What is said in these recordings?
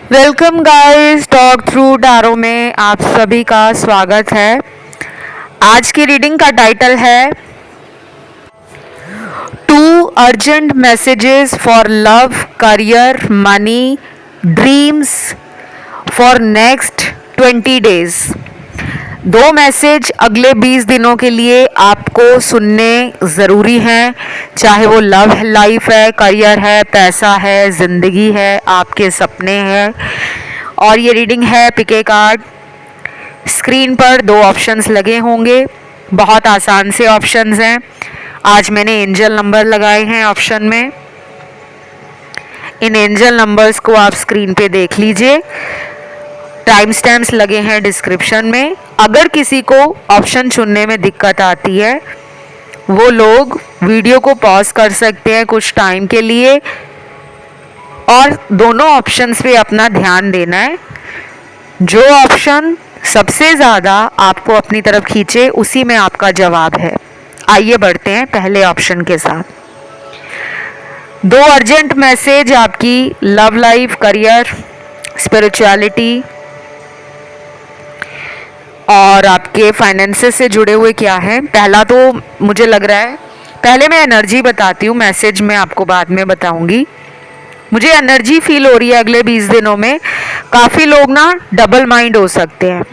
Welcome guys, talk through tarot में आप सभी का स्वागत है। आज की रीडिंग का टाइटल है two urgent messages for love, career, money, dreams for next 20 days. दो मैसेज अगले 20 दिनों के लिए आपको सुनने ज़रूरी हैं, चाहे वो लव लाइफ है, करियर है, पैसा है, ज़िंदगी है, आपके सपने हैं। और ये रीडिंग है पिके कार्ड। स्क्रीन पर दो ऑप्शंस लगे होंगे, बहुत आसान से ऑप्शंस हैं। आज मैंने एंजल नंबर लगाए हैं ऑप्शन में। इन एंजल नंबर्स को आप स्क्रीन पे देख लीजिए। टाइम स्टैम्प्स लगे हैं डिस्क्रिप्शन में। अगर किसी को ऑप्शन चुनने में दिक्कत आती है, वो लोग वीडियो को पॉज कर सकते हैं कुछ टाइम के लिए और दोनों ऑप्शंस पे अपना ध्यान देना है। जो ऑप्शन सबसे ज़्यादा आपको अपनी तरफ खींचे उसी में आपका जवाब है। आइए बढ़ते हैं पहले ऑप्शन के साथ। दो अर्जेंट मैसेज आपकी लव लाइफ, करियर, स्पिरिचुअलिटी और आपके फाइनेंसेस से जुड़े हुए क्या है। पहला तो मुझे लग रहा है, पहले मैं एनर्जी बताती हूँ, मैसेज मैं आपको बाद में बताऊंगी। मुझे एनर्जी फील हो रही है अगले 20 दिनों में काफ़ी लोग ना डबल माइंड हो सकते हैं।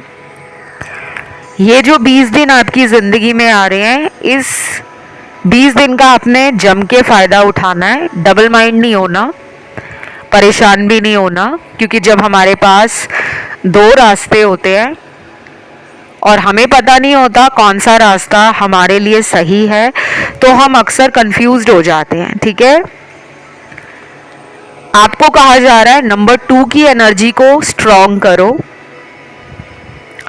ये जो 20 दिन आपकी ज़िंदगी में आ रहे हैं, इस 20 दिन का आपने जम के फ़ायदा उठाना है। डबल माइंड नहीं होना, परेशान भी नहीं होना, क्योंकि जब हमारे पास दो रास्ते होते हैं और हमें पता नहीं होता कौन सा रास्ता हमारे लिए सही है, तो हम अक्सर कंफ्यूज्ड हो जाते हैं। ठीक है, आपको कहा जा रहा है नंबर 2 की एनर्जी को स्ट्रॉन्ग करो।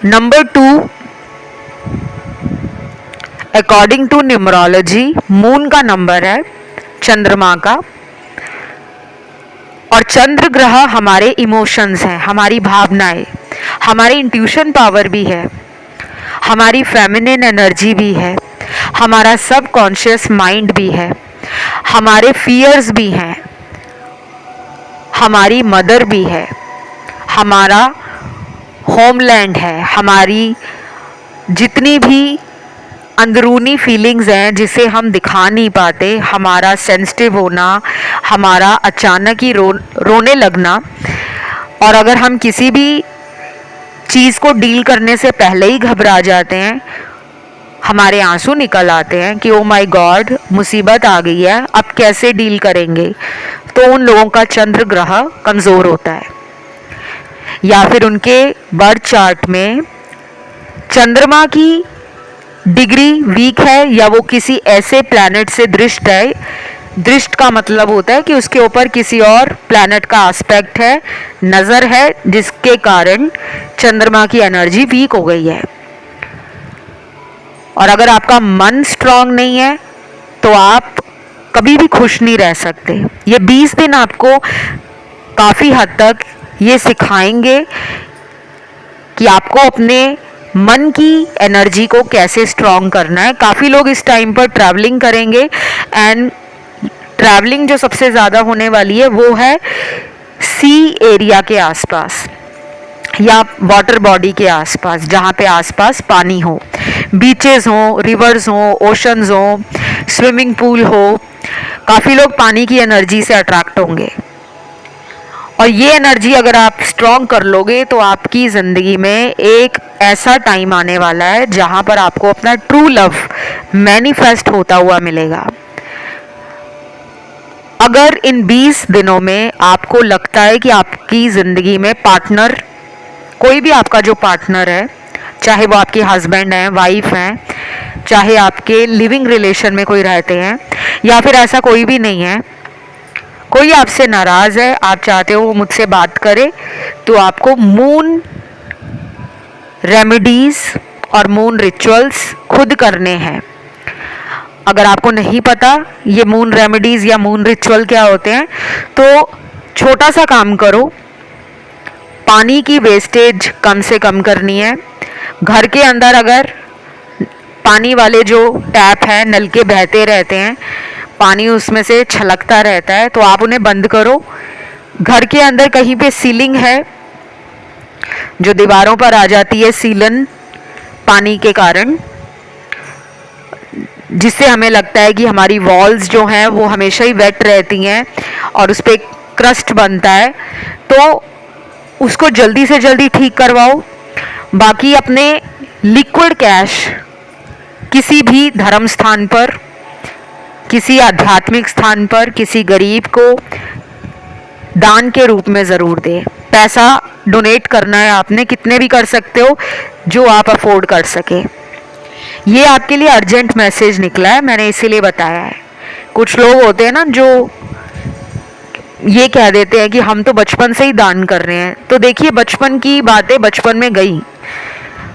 Number 2 according to numerology moon का नंबर है, चंद्रमा का। और चंद्र ग्रह हमारे इमोशंस हैं, हमारी भावनाएं, हमारी इंट्यूशन पावर भी है, हमारी फेमिनिन एनर्जी भी है, हमारा सबकॉन्शियस माइंड भी है, हमारे फियर्स भी हैं, हमारी मदर भी है, हमारा होमलैंड है, हमारी जितनी भी अंदरूनी फीलिंग्स हैं जिसे हम दिखा नहीं पाते, हमारा सेंसिटिव होना, हमारा अचानक ही रोने लगना। और अगर हम किसी भी चीज़ को डील करने से पहले ही घबरा जाते हैं, हमारे आंसू निकल आते हैं कि ओ माय गॉड मुसीबत आ गई है, अब कैसे डील करेंगे, तो उन लोगों का चंद्र ग्रह कमज़ोर होता है। या फिर उनके बर्थ चार्ट में चंद्रमा की डिग्री वीक है, या वो किसी ऐसे प्लैनेट से दृष्ट है। दृष्ट का मतलब होता है कि उसके ऊपर किसी और प्लैनेट का एस्पेक्ट है, नज़र है, जिसके कारण चंद्रमा की एनर्जी वीक हो गई है। और अगर आपका मन स्ट्रांग नहीं है तो आप कभी भी खुश नहीं रह सकते। ये 20 दिन आपको काफ़ी हद तक ये सिखाएंगे कि आपको अपने मन की एनर्जी को कैसे स्ट्रॉन्ग करना है। काफ़ी लोग इस टाइम पर ट्रैवलिंग करेंगे, एंड ट्रैवलिंग जो सबसे ज़्यादा होने वाली है वो है सी एरिया के आसपास या वाटर बॉडी के आसपास, जहाँ पे आसपास पानी हो, बीचेस हो, रिवर्स हो, ओशंस हो, स्विमिंग पूल हो। काफ़ी लोग पानी की एनर्जी से अट्रैक्ट होंगे, और ये एनर्जी अगर आप स्ट्रॉन्ग कर लोगे तो आपकी ज़िंदगी में एक ऐसा टाइम आने वाला है जहाँ पर आपको अपना ट्रू लव मैनिफेस्ट होता हुआ मिलेगा। अगर इन 20 दिनों में आपको लगता है कि आपकी ज़िंदगी में पार्टनर, कोई भी आपका जो पार्टनर है, चाहे वो आपके हस्बैंड हैं, वाइफ हैं, चाहे आपके लिविंग रिलेशन में कोई रहते हैं, या फिर ऐसा कोई भी नहीं है, कोई आपसे नाराज़ है, आप चाहते हो वो मुझसे बात करे, तो आपको मून रेमेडीज़ और मून रिचुअल्स खुद करने हैं। अगर आपको नहीं पता ये मून रेमेडीज़ या मून रिचुअल क्या होते हैं, तो छोटा सा काम करो, पानी की वेस्टेज कम से कम करनी है। घर के अंदर अगर पानी वाले जो टैप हैं, नलके बहते रहते हैं, पानी उसमें से छलकता रहता है, तो आप उन्हें बंद करो। घर के अंदर कहीं पे सीलिंग है जो दीवारों पर आ जाती है, सीलन पानी के कारण, जिससे हमें लगता है कि हमारी वॉल्स जो हैं वो हमेशा ही वेट रहती हैं और उस पर क्रस्ट बनता है, तो उसको जल्दी से जल्दी ठीक करवाओ। बाकी अपने लिक्विड कैश किसी भी धर्म स्थान पर, किसी आध्यात्मिक स्थान पर, किसी गरीब को दान के रूप में ज़रूर दे। पैसा डोनेट करना है आपने, कितने भी कर सकते हो, जो आप अफोर्ड कर सके। ये आपके लिए अर्जेंट मैसेज निकला है, मैंने इसीलिए बताया है। कुछ लोग होते हैं ना जो ये कह देते हैं कि हम तो बचपन से ही दान कर रहे हैं। तो देखिए, बचपन की बातें बचपन में गई।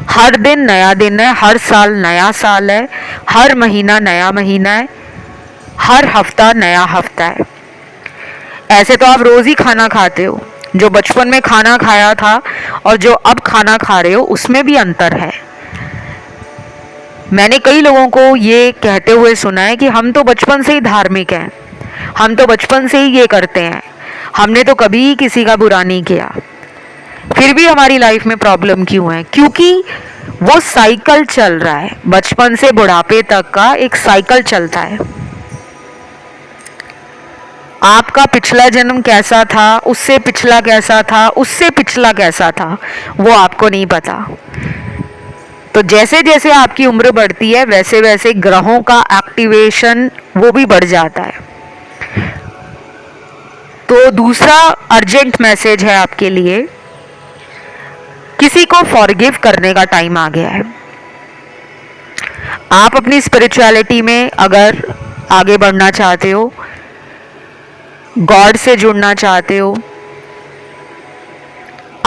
हर दिन नया दिन है, हर साल नया साल है, हर महीना नया महीना है, हर हफ्ता नया हफ्ता है। ऐसे तो आप रोज ही खाना खाते हो। जो बचपन में खाना खाया था और जो अब खाना खा रहे हो उसमें भी अंतर है। मैंने कई लोगों को ये कहते हुए सुना है कि हम तो बचपन से ही धार्मिक हैं, हम तो बचपन से ही ये करते हैं, हमने तो कभी किसी का बुरा नहीं किया, फिर भी हमारी लाइफ में प्रॉब्लम क्यों है? क्योंकि वो साइकिल चल रहा है, बचपन से बुढ़ापे तक का एक साइकिल चलता है। आपका पिछला जन्म कैसा था, उससे पिछला कैसा था, उससे पिछला कैसा था, वो आपको नहीं पता। तो जैसे जैसे आपकी उम्र बढ़ती है वैसे वैसे ग्रहों का एक्टिवेशन वो भी बढ़ जाता है। तो दूसरा अर्जेंट मैसेज है आपके लिए, किसी को फॉरगिव करने का टाइम आ गया है। आप अपनी स्पिरिचुअलिटी में अगर आगे बढ़ना चाहते हो, गॉड से जुड़ना चाहते हो,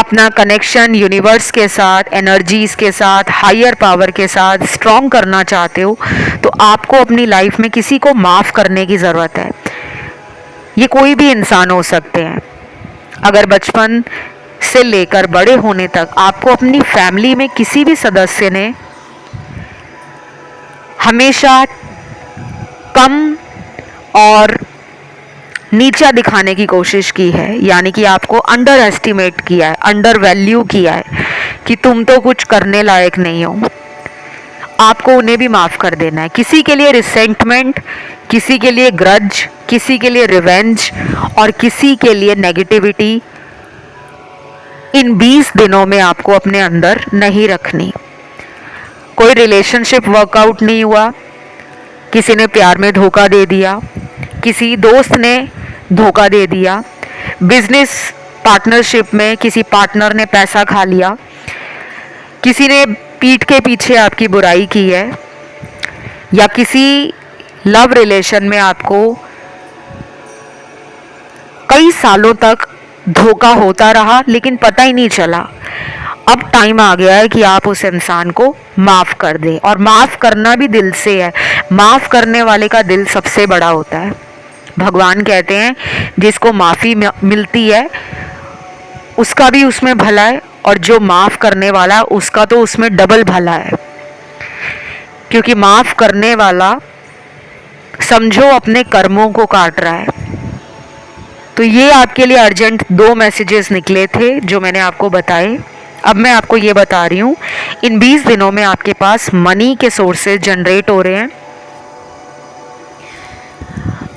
अपना कनेक्शन यूनिवर्स के साथ, एनर्जीज के साथ, हायर पावर के साथ स्ट्रॉन्ग करना चाहते हो, तो आपको अपनी लाइफ में किसी को माफ़ करने की ज़रूरत है। ये कोई भी इंसान हो सकते हैं। अगर बचपन से लेकर बड़े होने तक आपको अपनी फैमिली में किसी भी सदस्य ने हमेशा कम और नीचा दिखाने की कोशिश की है, यानी कि आपको अंडर एस्टिमेट किया है, अंडर वैल्यू किया है कि तुम तो कुछ करने लायक नहीं हो, आपको उन्हें भी माफ़ कर देना है। किसी के लिए रिसेंटमेंट, किसी के लिए ग्रज, किसी के लिए रिवेंज और किसी के लिए नेगेटिविटी इन 20 दिनों में आपको अपने अंदर नहीं रखनी। कोई रिलेशनशिप वर्कआउट नहीं हुआ, किसी ने प्यार में धोखा दे दिया, किसी दोस्त ने धोखा दे दिया, बिजनेस पार्टनरशिप में किसी पार्टनर ने पैसा खा लिया, किसी ने पीठ के पीछे आपकी बुराई की है, या किसी लव रिलेशन में आपको कई सालों तक धोखा होता रहा लेकिन पता ही नहीं चला। अब टाइम आ गया है कि आप उस इंसान को माफ़ कर दें, और माफ़ करना भी दिल से है। माफ़ करने वाले का दिल सबसे बड़ा होता है। भगवान कहते हैं जिसको माफ़ी मिलती है उसका भी उसमें भला है, और जो माफ़ करने वाला उसका तो उसमें डबल भला है, क्योंकि माफ़ करने वाला समझो अपने कर्मों को काट रहा है। तो ये आपके लिए अर्जेंट 2 मैसेजेस निकले थे जो मैंने आपको बताए। अब मैं आपको ये बता रही हूँ, इन 20 दिनों में आपके पास मनी के सोर्सेज जनरेट हो रहे हैं।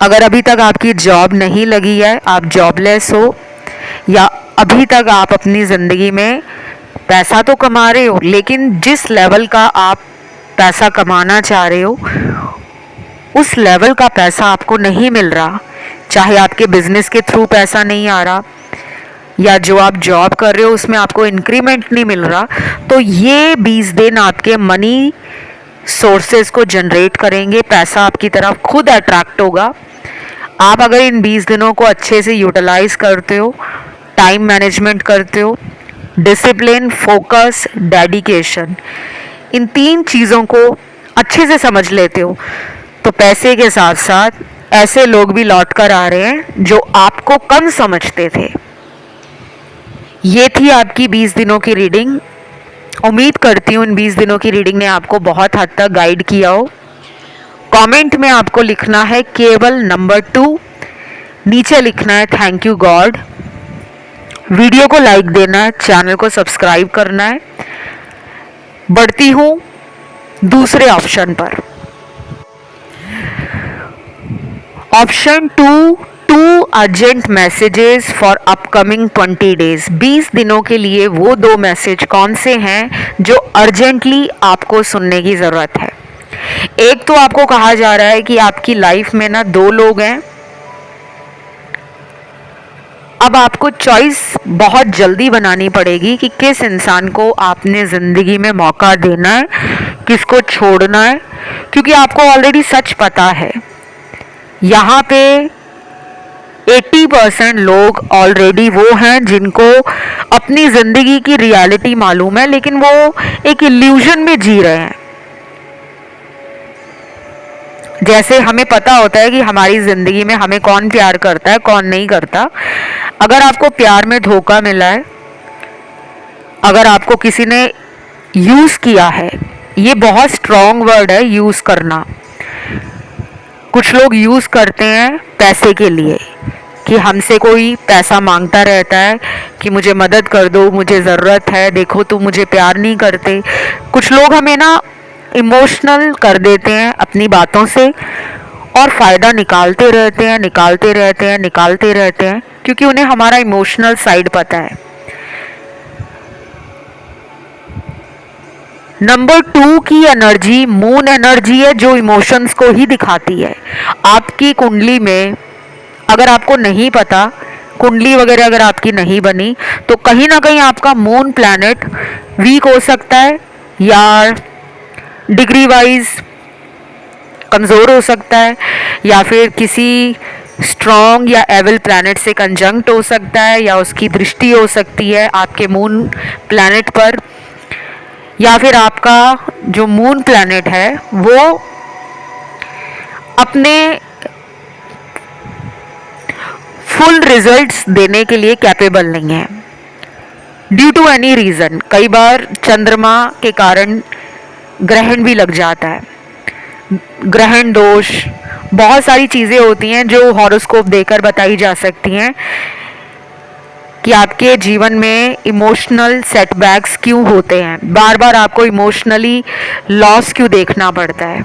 अगर अभी तक आपकी जॉब नहीं लगी है, आप जॉबलेस हो, या अभी तक आप अपनी ज़िंदगी में पैसा तो कमा रहे हो लेकिन जिस लेवल का आप पैसा कमाना चाह रहे हो उस लेवल का पैसा आपको नहीं मिल रहा, चाहे आपके बिजनेस के थ्रू पैसा नहीं आ रहा या जो आप जॉब कर रहे हो उसमें आपको इंक्रीमेंट नहीं मिल रहा, तो ये 20 दिन आपके मनी सोर्सेज को जनरेट करेंगे। पैसा आपकी तरफ खुद अट्रैक्ट होगा। आप अगर इन 20 दिनों को अच्छे से यूटिलाइज करते हो, टाइम मैनेजमेंट करते हो, डिसिप्लिन, फोकस, डेडिकेशन, इन 3 चीज़ों को अच्छे से समझ लेते हो, तो पैसे के साथ साथ ऐसे लोग भी लौट कर आ रहे हैं जो आपको कम समझते थे। ये थी आपकी 20 दिनों की रीडिंग। उम्मीद करती हूँ इन 20 दिनों की रीडिंग ने आपको बहुत हद तक गाइड किया हो। कमेंट में आपको लिखना है केवल नंबर 2, नीचे लिखना है थैंक यू गॉड, वीडियो को लाइक देना है, चैनल को सब्सक्राइब करना है। बढ़ती हूँ दूसरे ऑप्शन पर। Option 2, 2 urgent messages for upcoming 20 days. 20 दिनों के लिए वो 2 मैसेज कौन से हैं जो अर्जेंटली आपको सुनने की ज़रूरत है। एक तो आपको कहा जा रहा है कि आपकी लाइफ में ना 2 लोग हैं, अब आपको चॉइस बहुत जल्दी बनानी पड़ेगी कि किस इंसान को आपने ज़िंदगी में मौका देना है, किसको छोड़ना है, क्योंकि आपको ऑलरेडी सच पता है। यहाँ पे 80% लोग ऑलरेडी वो हैं जिनको अपनी ज़िंदगी की रियलिटी मालूम है, लेकिन वो एक इल्यूजन में जी रहे हैं। जैसे हमें पता होता है कि हमारी ज़िंदगी में हमें कौन प्यार करता है, कौन नहीं करता। अगर आपको प्यार में धोखा मिला है, अगर आपको किसी ने यूज़ किया है, ये बहुत स्ट्रॉन्ग वर्ड है यूज़ करना। कुछ लोग यूज़ करते हैं पैसे के लिए, कि हमसे कोई पैसा मांगता रहता है कि मुझे मदद कर दो, मुझे ज़रूरत है, देखो तुम मुझे प्यार नहीं करते। कुछ लोग हमें ना इमोशनल कर देते हैं अपनी बातों से और फ़ायदा निकालते रहते हैं, निकालते रहते हैं, निकालते रहते हैं, क्योंकि उन्हें हमारा इमोशनल साइड पता है। नंबर 2 की एनर्जी मून एनर्जी है, जो इमोशंस को ही दिखाती है। आपकी कुंडली में अगर आपको नहीं पता, कुंडली वगैरह अगर आपकी नहीं बनी, तो कहीं ना कहीं आपका मून प्लैनेट वीक हो सकता है या डिग्री वाइज कमज़ोर हो सकता है, या फिर किसी स्ट्रॉन्ग या एविल प्लैनेट से कंजंक्ट हो सकता है, या उसकी दृष्टि हो सकती है आपके मून प्लैनेट पर, या फिर आपका जो मून प्लैनेट है वो अपने फुल रिजल्ट्स देने के लिए कैपेबल नहीं है ड्यू टू एनी रीज़न। कई बार चंद्रमा के कारण ग्रहण भी लग जाता है, ग्रहण दोष, बहुत सारी चीज़ें होती हैं जो हॉरोस्कोप देकर बताई जा सकती हैं कि आपके जीवन में इमोशनल सेटबैक्स क्यों होते हैं, बार बार आपको इमोशनली लॉस क्यों देखना पड़ता है।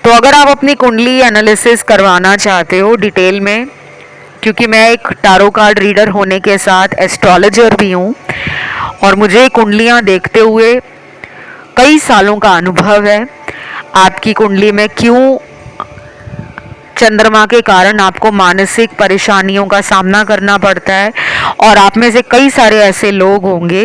तो अगर आप अपनी कुंडली एनालिसिस करवाना चाहते हो डिटेल में, क्योंकि मैं एक टारो कार्ड रीडर होने के साथ एस्ट्रोलॉजर भी हूँ और मुझे कुंडलियाँ देखते हुए कई सालों का अनुभव है, आपकी कुंडली में क्यों चंद्रमा के कारण आपको मानसिक परेशानियों का सामना करना पड़ता है। और आप में से कई सारे ऐसे लोग होंगे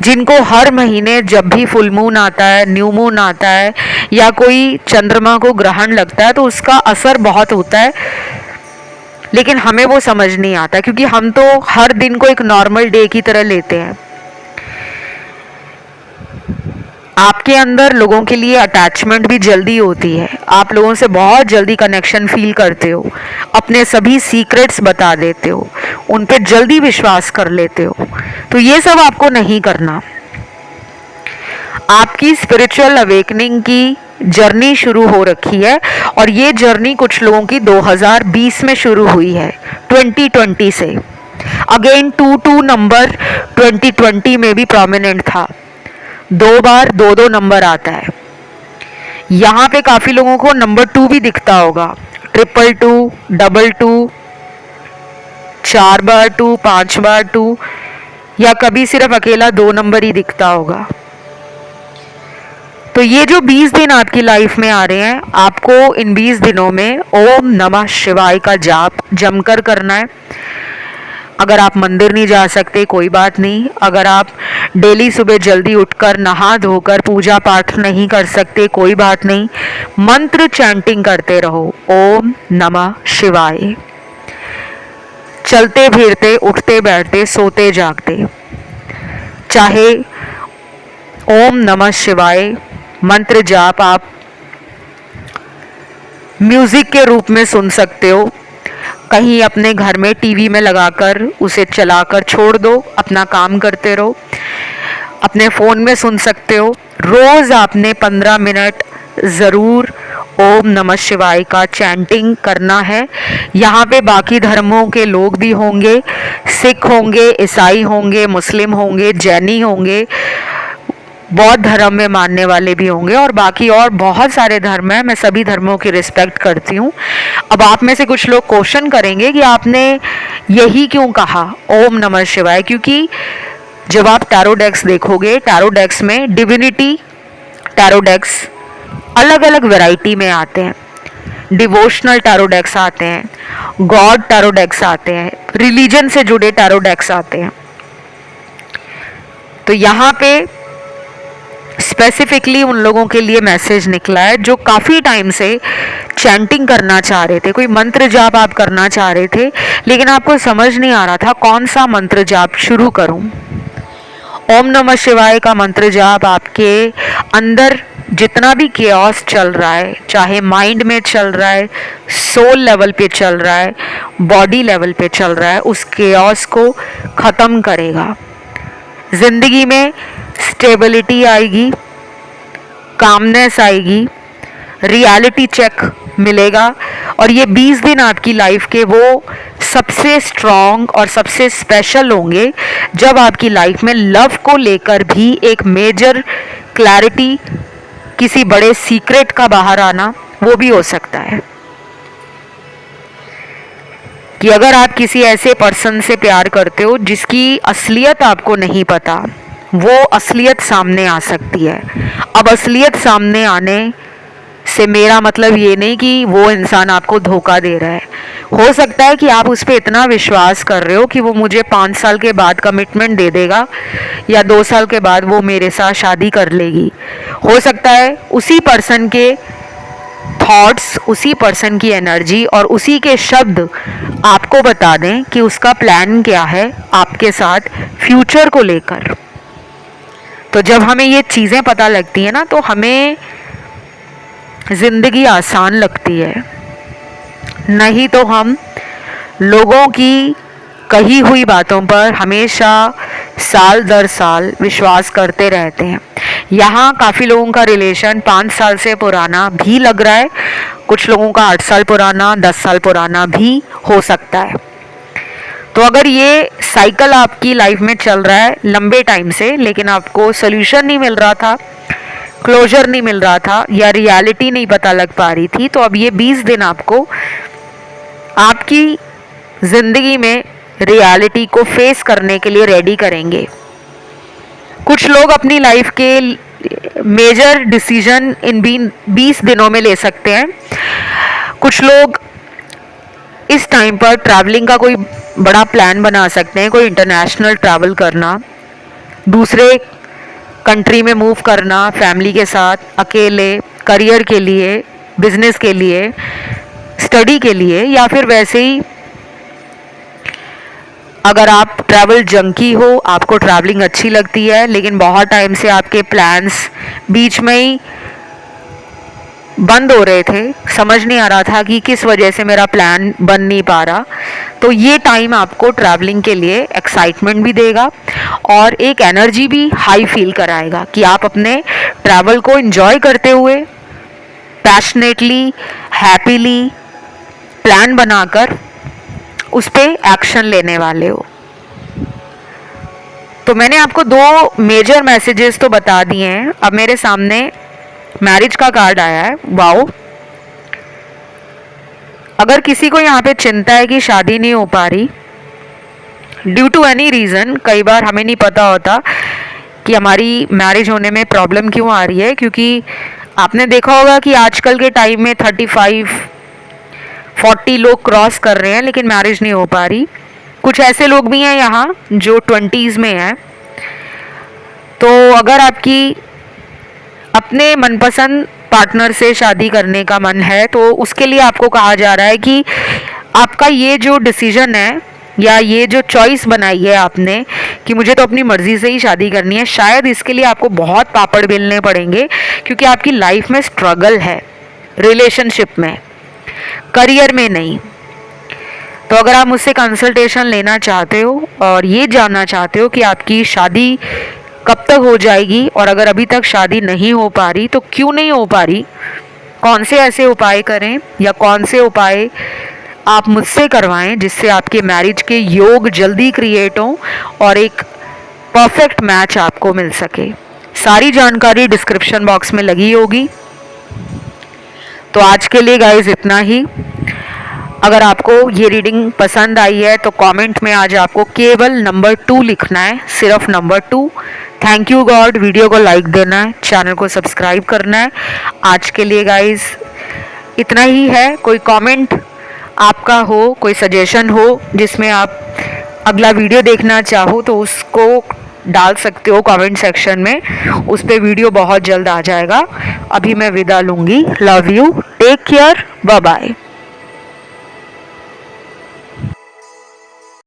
जिनको हर महीने जब भी फुल मून आता है, न्यू मून आता है या कोई चंद्रमा को ग्रहण लगता है तो उसका असर बहुत होता है, लेकिन हमें वो समझ नहीं आता क्योंकि हम तो हर दिन को एक नॉर्मल डे की तरह लेते हैं। आपके अंदर लोगों के लिए अटैचमेंट भी जल्दी होती है, आप लोगों से बहुत जल्दी कनेक्शन फील करते हो, अपने सभी सीक्रेट्स बता देते हो, उन पे जल्दी विश्वास कर लेते हो। तो ये सब आपको नहीं करना। आपकी स्पिरिचुअल अवेकनिंग की जर्नी शुरू हो रखी है और ये जर्नी कुछ लोगों की 2020 में शुरू हुई है, 2020 से। अगेन 22 नंबर 2020 में भी प्रोमिनेंट था, 2 बार 2 नंबर आता है। यहाँ पे काफ़ी लोगों को नंबर 2 भी दिखता होगा, 222, 22, 4 बार 2, 5 बार 2, या कभी सिर्फ अकेला 2 नंबर ही दिखता होगा। तो ये जो 20 दिन आपकी लाइफ में आ रहे हैं, आपको इन 20 दिनों में ओम नमः शिवाय का जाप जमकर करना है। अगर आप मंदिर नहीं जा सकते कोई बात नहीं, अगर आप डेली सुबह जल्दी उठकर नहा धोकर पूजा पाठ नहीं कर सकते कोई बात नहीं, मंत्र चैंटिंग करते रहो ओम नमः शिवाय। चलते फिरते, उठते बैठते, सोते जागते, चाहे ओम नमः शिवाय मंत्र जाप आप म्यूजिक के रूप में सुन सकते हो, कहीं अपने घर में टीवी में लगाकर उसे चलाकर छोड़ दो, अपना काम करते रहो, अपने फ़ोन में सुन सकते हो। रोज़ आपने 15 मिनट ज़रूर ओम नमः शिवाय का चैंटिंग करना है। यहाँ पे बाकी धर्मों के लोग भी होंगे, सिख होंगे, ईसाई होंगे, मुस्लिम होंगे, जैनी होंगे, बौद्ध धर्म में मानने वाले भी होंगे और बाकी और बहुत सारे धर्म हैं। मैं सभी धर्मों की रिस्पेक्ट करती हूँ। अब आप में से कुछ लोग क्वेश्चन करेंगे कि आपने यही क्यों कहा ओम नमः शिवाय, क्योंकि जब आप टैरो डेक्स देखोगे, टैरो डेक्स में डिविनिटी टैरो डेक्स अलग अलग वैरायटी में आते हैं। डिवोशनल टैरो डेक्स आते हैं, गॉड टैरो डेक्स आते हैं, रिलीजन से जुड़े टैरो डेक्स आते हैं। तो यहाँ पे स्पेसिफिकली उन लोगों के लिए मैसेज निकला है जो काफ़ी टाइम से चैंटिंग करना चाह रहे थे, कोई मंत्र जाप आप करना चाह रहे थे, लेकिन आपको समझ नहीं आ रहा था कौन सा मंत्र जाप शुरू करूं। ओम नमः शिवाय का मंत्र जाप आपके अंदर जितना भी केओस चल रहा है, चाहे माइंड में चल रहा है, सोल लेवल पे चल रहा है, बॉडी लेवल पे चल रहा है, उस केओस को ख़त्म करेगा। ज़िंदगी में स्टेबिलिटी आएगी, कामनेस आएगी, रियलिटी चेक मिलेगा और ये 20 दिन आपकी लाइफ के वो सबसे स्ट्रॉन्ग और सबसे स्पेशल होंगे जब आपकी लाइफ में लव को लेकर भी एक मेजर क्लैरिटी, किसी बड़े सीक्रेट का बाहर आना वो भी हो सकता है। कि अगर आप किसी ऐसे पर्सन से प्यार करते हो जिसकी असलियत आपको नहीं पता, वो असलियत सामने आ सकती है। अब असलियत सामने आने से मेरा मतलब ये नहीं कि वो इंसान आपको धोखा दे रहा है। हो सकता है कि आप उस पर इतना विश्वास कर रहे हो कि वो मुझे 5 साल के बाद कमिटमेंट दे देगा या 2 साल के बाद वो मेरे साथ शादी कर लेगी। हो सकता है उसी पर्सन के थॉट्स, उसी पर्सन की एनर्जी और उसी के शब्द आपको बता दें कि उसका प्लान क्या है आपके साथ फ्यूचर को लेकर। तो जब हमें ये चीज़ें पता लगती है ना, तो हमें ज़िंदगी आसान लगती है। नहीं तो हम लोगों की कही हुई बातों पर हमेशा साल दर साल विश्वास करते रहते हैं। यहाँ काफ़ी लोगों का रिलेशन 5 साल से पुराना भी लग रहा है, कुछ लोगों का 8 साल पुराना, 10 साल पुराना भी हो सकता है। तो अगर ये साइकिल आपकी लाइफ में चल रहा है लंबे टाइम से, लेकिन आपको सोल्यूशन नहीं मिल रहा था, क्लोजर नहीं मिल रहा था या रियलिटी नहीं पता लग पा रही थी, तो अब ये 20 दिन आपको आपकी ज़िंदगी में रियलिटी को फेस करने के लिए रेडी करेंगे। कुछ लोग अपनी लाइफ के मेजर डिसीजन इन 20 दिनों में ले सकते हैं। कुछ लोग इस टाइम पर ट्रैवलिंग का कोई बड़ा प्लान बना सकते हैं, कोई इंटरनेशनल ट्रैवल करना, दूसरे कंट्री में मूव करना, फैमिली के साथ, अकेले, करियर के लिए, बिजनेस के लिए, स्टडी के लिए, या फिर वैसे ही अगर आप ट्रैवल जंकी हो, आपको ट्रैवलिंग अच्छी लगती है लेकिन बहुत टाइम से आपके प्लान्स बीच में ही बंद हो रहे थे, समझ नहीं आ रहा था कि किस वजह से मेरा प्लान बन नहीं पा रहा, तो ये टाइम आपको ट्रैवलिंग के लिए एक्साइटमेंट भी देगा और एक एनर्जी भी हाई फील कराएगा कि आप अपने ट्रैवल को एंजॉय करते हुए पैशनेटली, हैप्पीली प्लान बनाकर उस पर एक्शन लेने वाले हो। तो मैंने आपको 2 मेजर मैसेजेस तो बता दिए हैं। अब मेरे सामने मैरिज का कार्ड आया है। वाओ! अगर किसी को यहाँ पे चिंता है कि शादी नहीं हो पा रही ड्यू टू एनी रीज़न, कई बार हमें नहीं पता होता कि हमारी मैरिज होने में प्रॉब्लम क्यों आ रही है, क्योंकि आपने देखा होगा कि आजकल के टाइम में 35-40 लोग क्रॉस कर रहे हैं लेकिन मैरिज नहीं हो पा रही। कुछ ऐसे लोग भी हैं यहाँ जो 20s में हैं। तो अगर आपकी अपने मनपसंद पार्टनर से शादी करने का मन है तो उसके लिए आपको कहा जा रहा है कि आपका ये जो डिसीजन है या ये जो चॉइस बनाई है आपने कि मुझे तो अपनी मर्ज़ी से ही शादी करनी है, शायद इसके लिए आपको बहुत पापड़ बेलने पड़ेंगे, क्योंकि आपकी लाइफ में स्ट्रगल है, रिलेशनशिप में, करियर में नहीं। तो अगर आप मुझसे कंसल्टेशन लेना चाहते हो और ये जानना चाहते हो कि आपकी शादी कब तक हो जाएगी और अगर अभी तक शादी नहीं हो पा रही तो क्यों नहीं हो पा रही, कौन से ऐसे उपाय करें या कौन से उपाय आप मुझसे करवाएं जिससे आपके मैरिज के योग जल्दी क्रिएट हों और एक परफेक्ट मैच आपको मिल सके। सारी जानकारी डिस्क्रिप्शन बॉक्स में लगी होगी। तो आज के लिए गाइस इतना ही। अगर आपको ये रीडिंग पसंद आई है तो कमेंट में आज आपको केवल नंबर 2 लिखना है, सिर्फ number 2। Thank you God. Video को लाइक देना है, चैनल को सब्सक्राइब करना है। आज के लिए गाइस इतना ही है। कोई कमेंट आपका हो, कोई सजेशन हो जिसमें आप अगला वीडियो देखना चाहो तो उसको डाल सकते हो कमेंट सेक्शन में। उस पर वीडियो बहुत जल्द आ जाएगा। अभी मैं विदा लूँगी। Love you, take care, bye bye.